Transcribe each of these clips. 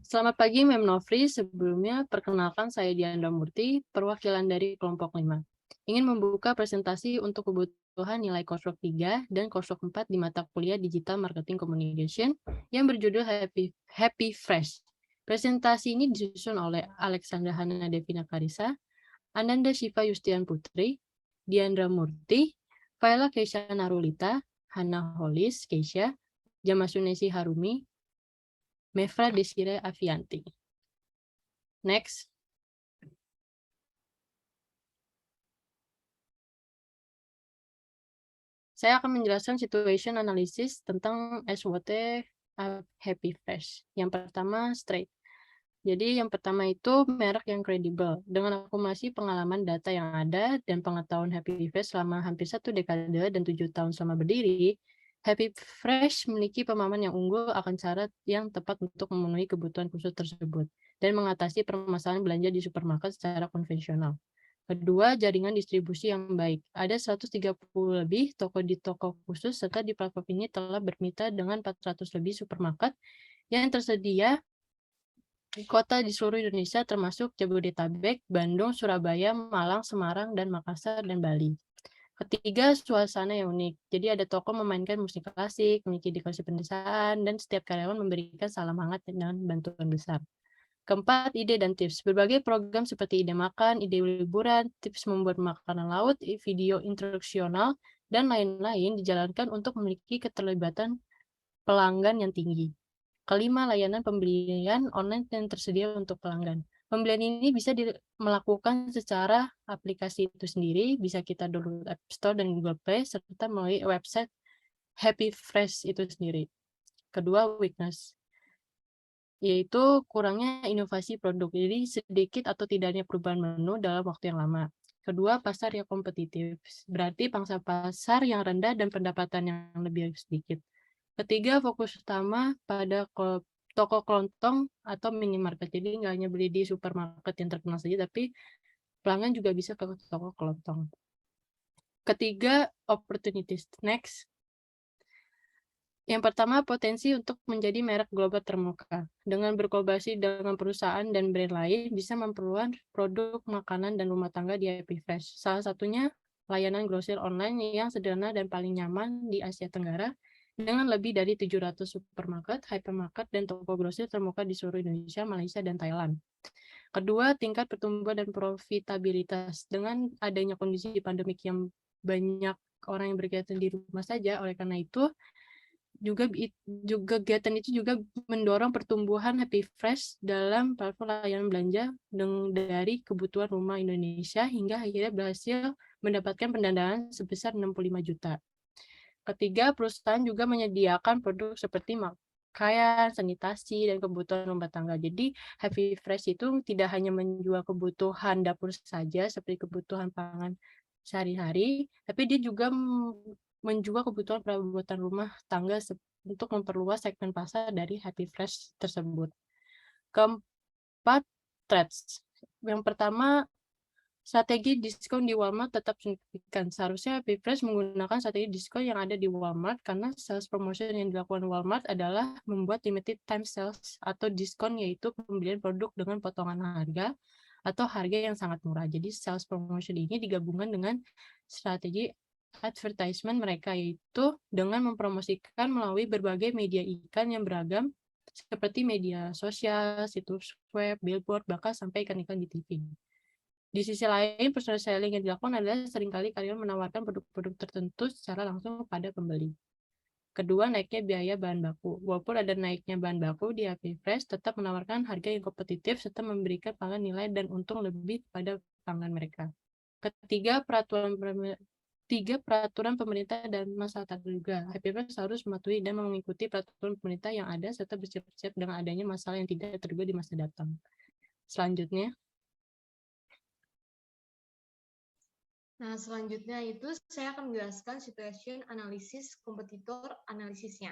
Selamat pagi, Mem Nofri. Sebelumnya, perkenalkan saya Diandra Murti, perwakilan dari kelompok 5. Ingin membuka presentasi untuk kebutuhan nilai coursework 3 dan coursework 4 di mata kuliah Digital Marketing Communication yang berjudul Happy Fresh. Presentasi ini disusun oleh Alexandra Hana Devina Karisa, Ananda Shiva Yustian Putri, Diandra Murti, Faila Keisha Narulita, Hana Holis Keisha, Jamasunesi Harumi, Mevra Desire Avianti. Next. Saya akan menjelaskan situation analysis tentang SWOT Happy Fresh. Yang pertama, straight. Jadi yang pertama itu merek yang kredibel. Dengan akumulasi pengalaman data yang ada dan pengetahuan Happy Fresh selama hampir 1 dekade dan 7 tahun selama berdiri, Happy Fresh memiliki pemahaman yang unggul akan cara yang tepat untuk memenuhi kebutuhan khusus tersebut dan mengatasi permasalahan belanja di supermarket secara konvensional. Kedua, jaringan distribusi yang baik. Ada 130 lebih toko di toko khusus, serta di platform ini telah bermitra dengan 400 lebih supermarket yang tersedia di kota di seluruh Indonesia, termasuk Jabodetabek, Bandung, Surabaya, Malang, Semarang, dan Makassar, dan Bali. Ketiga, suasana yang unik. Jadi ada toko memainkan musik klasik, memiliki dekorasi pedesaan, dan setiap karyawan memberikan salam hangat dan bantuan besar. Keempat, ide dan tips. Berbagai program seperti ide makan, ide liburan, tips membuat makanan laut, video instruksional, dan lain-lain dijalankan untuk memiliki keterlibatan pelanggan yang tinggi. Kelima, layanan pembelian online yang tersedia untuk pelanggan. Pembelian ini bisa melakukan secara aplikasi itu sendiri, bisa kita download App Store dan Google Play, serta melalui website Happy Fresh itu sendiri. Kedua, weakness, yaitu kurangnya inovasi produk. Jadi sedikit atau tidaknya perubahan menu dalam waktu yang lama. Kedua, pasar yang kompetitif. Berarti pangsa pasar yang rendah dan pendapatan yang lebih sedikit. Ketiga, fokus utama pada toko kelontong atau minimarket. Jadi nggak hanya beli di supermarket yang terkenal saja, tapi pelanggan juga bisa ke toko kelontong. Ketiga, opportunities. Next. Yang pertama, potensi untuk menjadi merek global termuka. Dengan berkolaborasi dengan perusahaan dan brand lain, bisa memperluas produk makanan dan rumah tangga di Happy Fresh. Salah satunya, layanan grosir online yang sederhana dan paling nyaman di Asia Tenggara, dengan lebih dari 700 supermarket, hypermarket, dan toko grosir termuka di seluruh Indonesia, Malaysia, dan Thailand. Kedua, tingkat pertumbuhan dan profitabilitas. Dengan adanya kondisi pandemik yang banyak orang yang berkegiatan di rumah saja, oleh karena itu, juga kegiatan itu juga mendorong pertumbuhan Happy Fresh dalam platform layanan belanja dari kebutuhan rumah Indonesia hingga akhirnya berhasil mendapatkan pendanaan sebesar 65 juta. Ketiga, perusahaan juga menyediakan produk seperti pakaian, sanitasi, dan kebutuhan rumah tangga. Jadi Happy Fresh itu tidak hanya menjual kebutuhan dapur saja seperti kebutuhan pangan sehari-hari, tapi dia juga menjual kebutuhan perabotan rumah tangga untuk memperluas segmen pasar dari Happy Fresh tersebut. Keempat, threats. Yang pertama, strategi diskon di Walmart tetap signifikan. Seharusnya Happy Fresh menggunakan strategi diskon yang ada di Walmart karena sales promotion yang dilakukan Walmart adalah membuat limited time sales atau diskon, yaitu pembelian produk dengan potongan harga atau harga yang sangat murah. Jadi sales promotion ini digabungkan dengan strategi advertisement mereka, yaitu dengan mempromosikan melalui berbagai media iklan yang beragam seperti media sosial, situs web, billboard, bahkan sampai iklan-iklan di TV. Di sisi lain, personal selling yang dilakukan adalah seringkali karyawan menawarkan produk-produk tertentu secara langsung kepada pembeli. Kedua, naiknya biaya bahan baku. Walaupun ada naiknya bahan baku, di Happy Fresh tetap menawarkan harga yang kompetitif serta memberikan pelanggan nilai dan untung lebih pada pelanggan mereka. Ketiga, peraturan pemerintah dan masyarakat juga. Happy Fresh harus mematuhi dan mengikuti peraturan pemerintah yang ada serta bersiap-siap dengan adanya masalah yang tidak terduga di masa datang. Selanjutnya, Nah, selanjutnya itu saya akan menjelaskan situation analysis kompetitor analisisnya.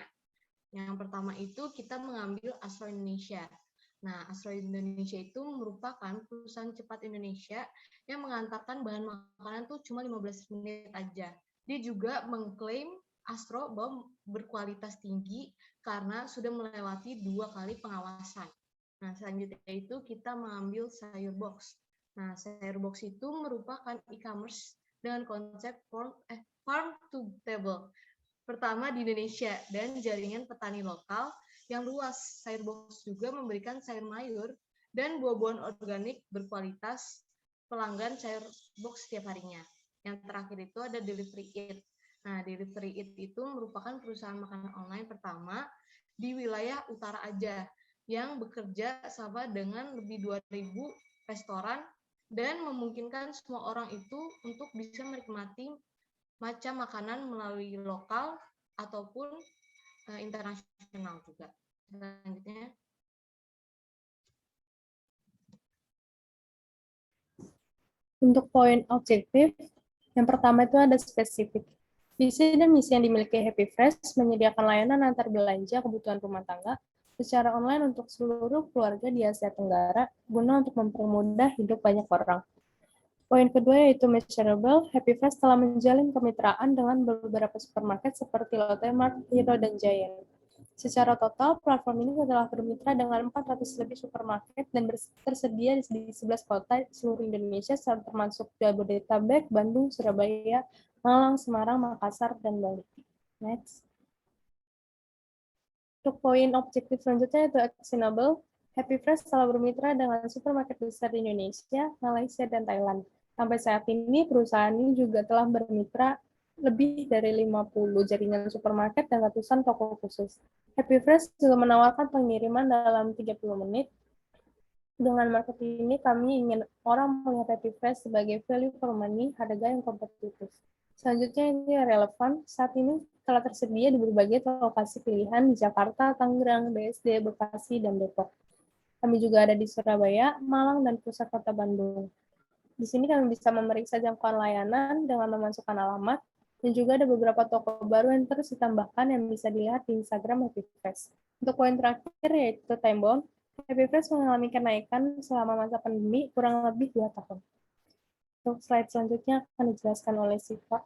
Yang pertama itu kita mengambil Astro Indonesia. Nah, Astro Indonesia itu merupakan perusahaan cepat Indonesia yang mengantarkan bahan makanan tuh cuma 15 menit aja. Dia juga mengklaim Astro bahwa berkualitas tinggi karena sudah melewati 2 kali pengawasan. Nah, selanjutnya itu kita mengambil sayur box. Nah, sayur box itu merupakan e-commerce dengan konsep farm to table pertama di Indonesia dan jaringan petani lokal yang luas. Sayur box juga memberikan sayur mayur dan buah-buahan organik berkualitas pelanggan sayur box setiap harinya. Yang terakhir itu ada Delivery It. Nah, Delivery It itu merupakan perusahaan makanan online pertama di wilayah utara aja yang bekerja sama dengan lebih 2.000 restoran dan memungkinkan semua orang itu untuk bisa menikmati macam makanan melalui lokal ataupun internasional juga. Selanjutnya, Untuk poin objektif, yang pertama itu ada spesifik. Visi dan misi yang dimiliki Happy Fresh menyediakan layanan antar belanja kebutuhan rumah tangga secara online untuk seluruh keluarga di Asia Tenggara guna untuk mempermudah hidup banyak orang. Poin kedua yaitu measurable. Happy Fresh telah menjalin kemitraan dengan beberapa supermarket seperti Lotte Mart, Hero, dan Giant. Secara total, platform ini telah bermitra dengan 400 lebih supermarket dan tersedia di 11 kota di seluruh Indonesia, termasuk Jabodetabek, Bandung, Surabaya, Malang, Semarang, Makassar, dan Bali. Next. Untuk poin objektif selanjutnya yaitu actionable. Happy Fresh telah bermitra dengan supermarket besar di Indonesia, Malaysia, dan Thailand. Sampai saat ini, perusahaan ini juga telah bermitra lebih dari 50 jaringan supermarket dan ratusan toko khusus. Happy Fresh juga menawarkan pengiriman dalam 30 menit. Dengan market ini, kami ingin orang melihat Happy Fresh sebagai value for money, harga yang kompetitif. Selanjutnya ini relevan. Saat ini telah tersedia di berbagai lokasi pilihan di Jakarta, Tangerang, BSD, Bekasi, dan Depok. Kami juga ada di Surabaya, Malang, dan pusat kota Bandung. Di sini kami bisa memeriksa jangkauan layanan dengan memasukkan alamat, dan juga ada beberapa toko baru yang terus ditambahkan yang bisa dilihat di Instagram Happy Fresh. Untuk poin terakhir yaitu time bound, Happy Fresh mengalami kenaikan selama masa pandemi kurang lebih 2 tahun. Untuk slide selanjutnya akan dijelaskan oleh Siva.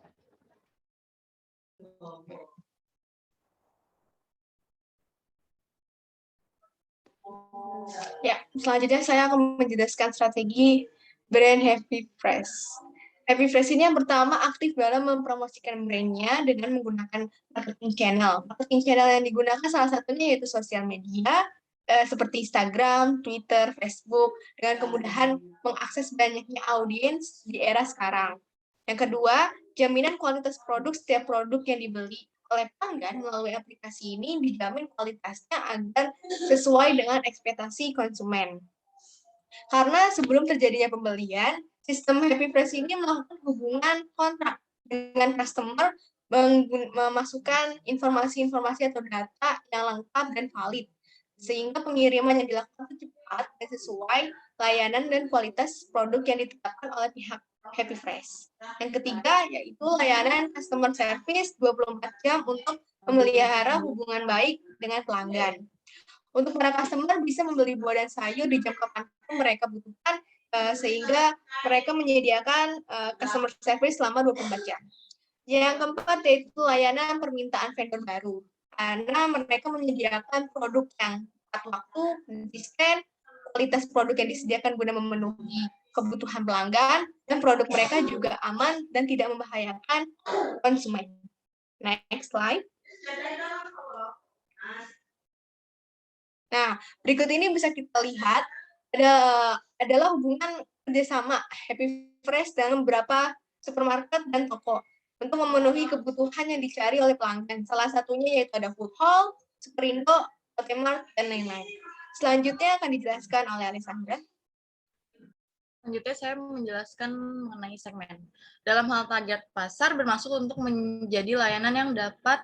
Ya, selanjutnya saya akan menjelaskan strategi brand Happy Fresh. Happy Fresh ini yang pertama aktif dalam mempromosikan brandnya dengan menggunakan marketing channel. Marketing channel yang digunakan salah satunya yaitu sosial media, seperti Instagram, Twitter, Facebook, dengan kemudahan mengakses banyaknya audiens di era sekarang. Yang kedua, jaminan kualitas produk setiap produk yang dibeli oleh pelanggan melalui aplikasi ini dijamin kualitasnya agar sesuai dengan ekspektasi konsumen. Karena sebelum terjadinya pembelian, sistem Happy Fresh ini melakukan hubungan kontrak dengan customer, memasukkan informasi-informasi atau data yang lengkap dan valid, sehingga pengiriman yang dilakukan cepat dan sesuai layanan dan kualitas produk yang ditetapkan oleh pihak Happy Fresh. Yang ketiga, yaitu layanan customer service 24 jam untuk memelihara hubungan baik dengan pelanggan. Untuk para customer bisa membeli buah dan sayur di jam kapanpun mereka butuhkan, sehingga mereka menyediakan customer service selama 24 jam. Yang keempat yaitu layanan permintaan vendor baru, karena mereka menyediakan produk yang tepat waktu, konsisten, kualitas produk yang disediakan guna memenuhi kebutuhan pelanggan, dan produk mereka juga aman dan tidak membahayakan konsumen. Next slide. Nah, berikut ini bisa kita lihat adalah hubungan kerjasama Happy Fresh dengan beberapa supermarket dan toko untuk memenuhi kebutuhan yang dicari oleh pelanggan. Salah satunya yaitu ada Food Hall, Superindo, Lotte Mart, dan lain-lain. Selanjutnya akan dijelaskan oleh Alessandra. Selanjutnya saya menjelaskan mengenai segmen. Dalam hal target pasar bermaksud untuk menjadi layanan yang dapat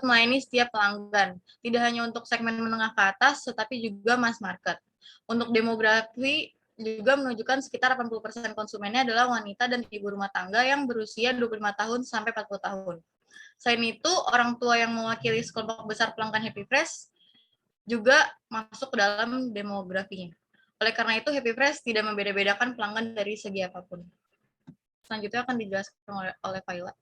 melayani setiap pelanggan, tidak hanya untuk segmen menengah ke atas, tetapi juga mass market. Untuk demografi juga menunjukkan sekitar 80% konsumennya adalah wanita dan ibu rumah tangga yang berusia 25 tahun sampai 40 tahun. Selain itu, orang tua yang mewakili sekelompok besar pelanggan Happy Fresh juga masuk ke dalam demografinya. Oleh karena itu, Happy Fresh tidak membeda-bedakan pelanggan dari segi apapun. Selanjutnya akan dijelaskan oleh Faila.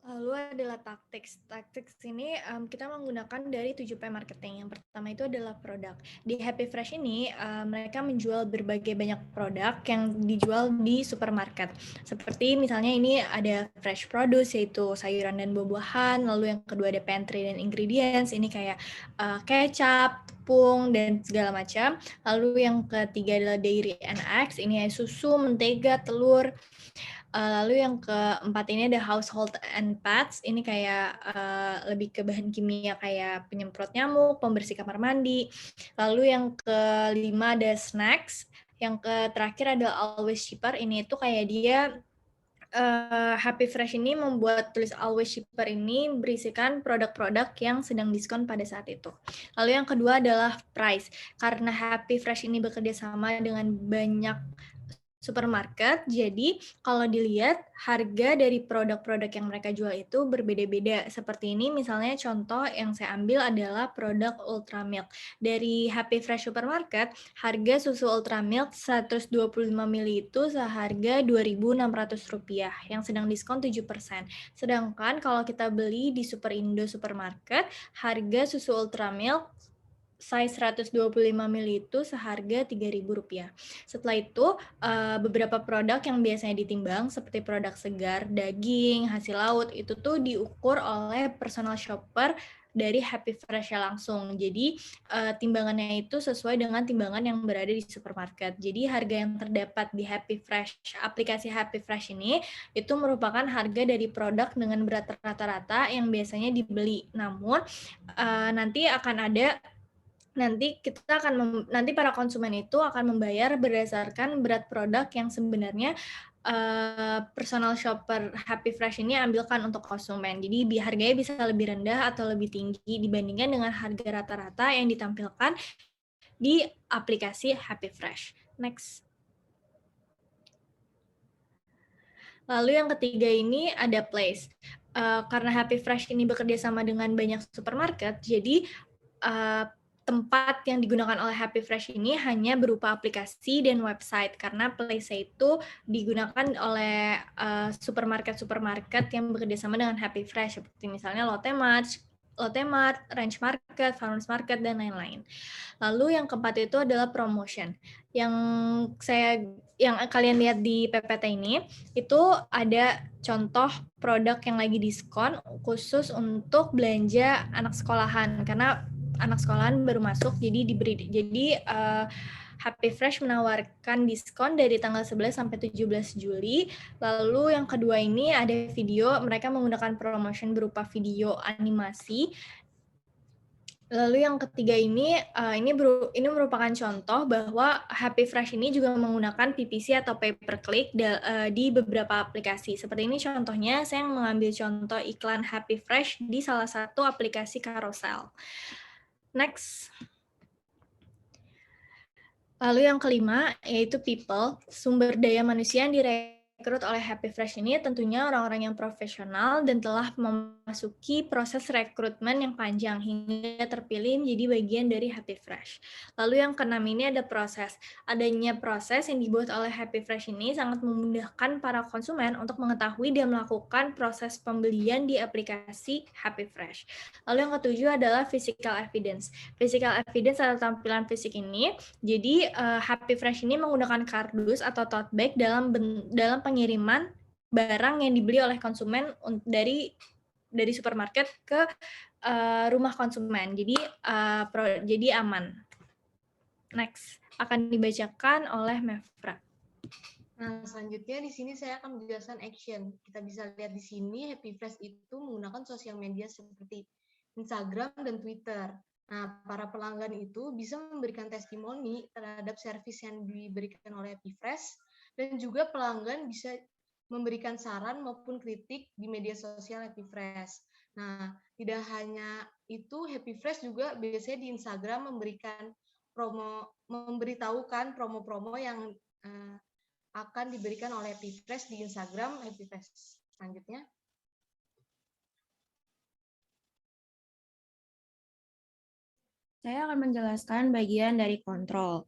Lalu adalah tactics. Tactics ini kita menggunakan dari 7P marketing. Yang pertama itu adalah produk. Di Happy Fresh ini mereka menjual berbagai banyak produk yang dijual di supermarket. Seperti misalnya ini ada fresh produce yaitu sayuran dan buah-buahan. Lalu yang kedua ada pantry dan ingredients. Ini kayak kecap, tepung dan segala macam. Lalu yang ketiga adalah dairy and eggs. Ini susu, mentega, telur. Lalu yang keempat ini ada household and pets. Ini kayak lebih ke bahan kimia kayak penyemprot nyamuk, pembersih kamar mandi. Lalu yang kelima ada snacks. Yang terakhir ada always cheaper. Ini tuh kayak dia Happy Fresh ini membuat tulis always cheaper ini berisikan produk-produk yang sedang diskon pada saat itu. Lalu yang kedua adalah price. Karena Happy Fresh ini bekerja sama dengan banyak supermarket, jadi kalau dilihat harga dari produk-produk yang mereka jual itu berbeda-beda. Seperti ini misalnya contoh yang saya ambil adalah produk Ultra Milk. Dari Happy Fresh Supermarket, harga susu Ultra Milk 125 ml itu seharga Rp2.600 yang sedang diskon 7%. Sedangkan kalau kita beli di Superindo Supermarket, harga susu Ultra Milk size 125 ml itu seharga Rp3.000. Setelah itu, beberapa produk yang biasanya ditimbang seperti produk segar, daging, hasil laut, itu tuh diukur oleh personal shopper dari Happy Fresh langsung. Jadi, timbangannya itu sesuai dengan timbangan yang berada di supermarket. Jadi, harga yang terdapat di Happy Fresh, aplikasi Happy Fresh ini, itu merupakan harga dari produk dengan berat rata-rata yang biasanya dibeli. Namun, nanti akan ada nanti para konsumen itu akan membayar berdasarkan berat produk yang sebenarnya personal shopper Happy Fresh ini ambilkan untuk konsumen. Jadi harganya bisa lebih rendah atau lebih tinggi dibandingkan dengan harga rata-rata yang ditampilkan di aplikasi Happy Fresh. Next. Lalu yang ketiga ini ada place. Karena Happy Fresh ini bekerja sama dengan banyak supermarket, jadi tempat yang digunakan oleh Happy Fresh ini hanya berupa aplikasi dan website, karena Place itu digunakan oleh supermarket-supermarket yang bekerja sama dengan Happy Fresh, seperti misalnya Lotte Mart, Ranch Market, Farmers Market, dan lain-lain. Lalu yang keempat itu adalah promotion. Yang kalian lihat di PPT ini, itu ada contoh produk yang lagi diskon khusus untuk belanja anak sekolahan, karena anak sekolahan baru masuk, jadi Happy Fresh menawarkan diskon dari tanggal 11 sampai 17 Juli. Lalu yang kedua ini ada video, mereka menggunakan promotion berupa video animasi. Lalu yang ketiga ini merupakan contoh bahwa Happy Fresh ini juga menggunakan PPC atau pay per click di beberapa aplikasi. Seperti ini contohnya, saya mengambil contoh iklan Happy Fresh di salah satu aplikasi carousel. Next. Lalu yang kelima, yaitu people, sumber daya manusia yang direkrut oleh Happy Fresh ini tentunya orang-orang yang profesional dan telah memasuki proses rekrutmen yang panjang hingga terpilih menjadi bagian dari Happy Fresh. Lalu yang keenam ini ada proses. Adanya proses yang dibuat oleh Happy Fresh ini sangat memudahkan para konsumen untuk mengetahui dan melakukan proses pembelian di aplikasi Happy Fresh. Lalu yang ketujuh adalah physical evidence. Physical evidence atau tampilan fisik ini, jadi Happy Fresh ini menggunakan kardus atau tote bag dalam pengiriman barang yang dibeli oleh konsumen dari supermarket ke rumah konsumen. Jadi aman. Next, akan dibacakan oleh Mevra. Nah, selanjutnya di sini saya akan menjelaskan action. Kita bisa lihat di sini Happy Fresh itu menggunakan sosial media seperti Instagram dan Twitter. Nah, para pelanggan itu bisa memberikan testimoni terhadap servis yang diberikan oleh Happy Fresh, dan juga pelanggan bisa memberikan saran maupun kritik di media sosial Happy Fresh. Nah, tidak hanya itu, Happy Fresh juga biasanya di Instagram memberitahukan promo-promo yang akan diberikan oleh Happy Fresh di Instagram Happy Fresh. Selanjutnya. Saya akan menjelaskan bagian dari kontrol.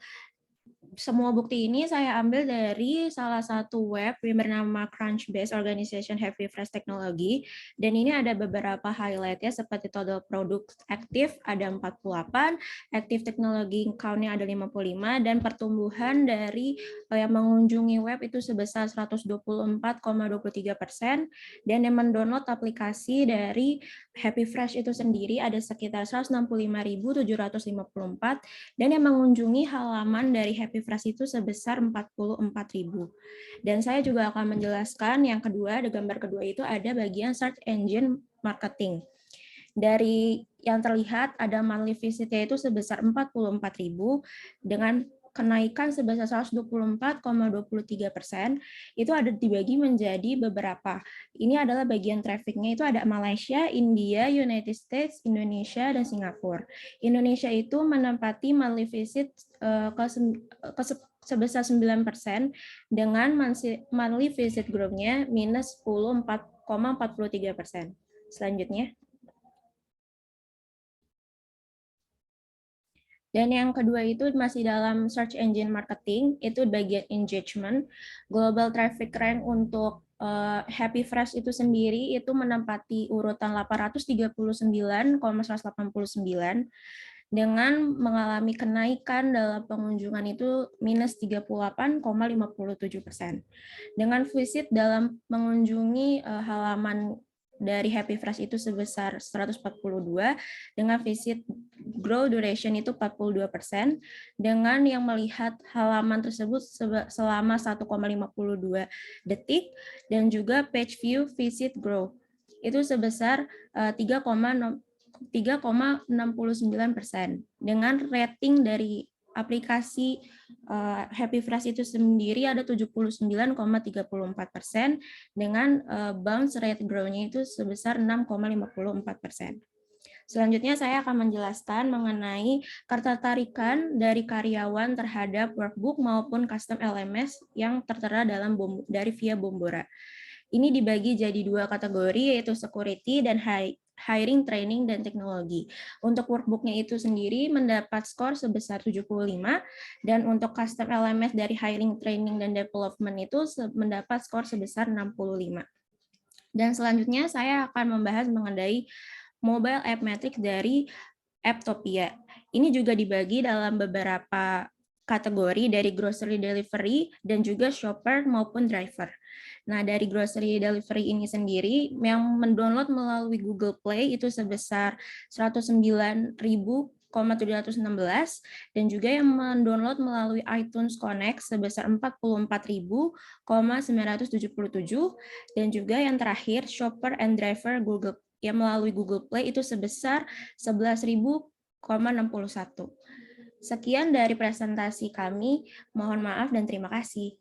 semua bukti ini saya ambil dari salah satu web yang bernama Crunchbase Organization Happy Fresh Technology, dan ini ada beberapa highlight ya, seperti total product aktif ada 48, active technology count-nya ada 55, dan pertumbuhan dari yang mengunjungi web itu sebesar 124,23%, dan yang mendownload aplikasi dari Happy Fresh itu sendiri ada sekitar 165.754, dan yang mengunjungi halaman dari Happy Fresh itu sebesar 44.000. Dan saya juga akan menjelaskan yang kedua, di gambar kedua itu ada bagian search engine marketing. Dari yang terlihat ada monthly visit-nya itu sebesar 44.000 dengan kenaikan sebesar 124,23%, itu ada dibagi menjadi beberapa. Ini adalah bagian traffic-nya, itu ada Malaysia, India, United States, Indonesia, dan Singapura. Indonesia itu menempati monthly visit sebesar 9% dengan monthly visit growth-nya minus 10,43%. Selanjutnya. Dan yang kedua itu masih dalam search engine marketing, itu bagian engagement. Global traffic rank untuk Happy Fresh itu sendiri itu menempati urutan 839,189 dengan mengalami kenaikan dalam pengunjungan itu minus 38,57%. Dengan visit dalam mengunjungi halaman dari Happy Fresh itu sebesar 142, dengan visit grow duration itu 42%, dengan yang melihat halaman tersebut selama 1,52 detik, dan juga page view visit grow itu sebesar 3,69%, dengan rating dari aplikasi Happy Fresh itu sendiri ada 79,34%, dengan bounce rate grow-nya itu sebesar 6,54%. Selanjutnya saya akan menjelaskan mengenai ketertarikan dari karyawan terhadap workbook maupun custom LMS yang tertera dalam dari via Bombora. Ini dibagi jadi dua kategori, yaitu security dan hiring, training, dan teknologi. Untuk workbook-nya itu sendiri mendapat skor sebesar 75, dan untuk custom LMS dari hiring, training, dan development itu mendapat skor sebesar 65. Dan selanjutnya saya akan membahas mengenai mobile app metric dari Apptopia. Ini juga dibagi dalam beberapa kategori dari grocery delivery dan juga shopper maupun driver. Nah, dari grocery delivery ini sendiri yang mendownload melalui Google Play itu sebesar 109.716, dan juga yang mendownload melalui iTunes Connect sebesar 44.977, dan juga yang terakhir shopper and driver Google yang melalui Google Play itu sebesar 11.061. Sekian dari presentasi kami, mohon maaf dan terima kasih.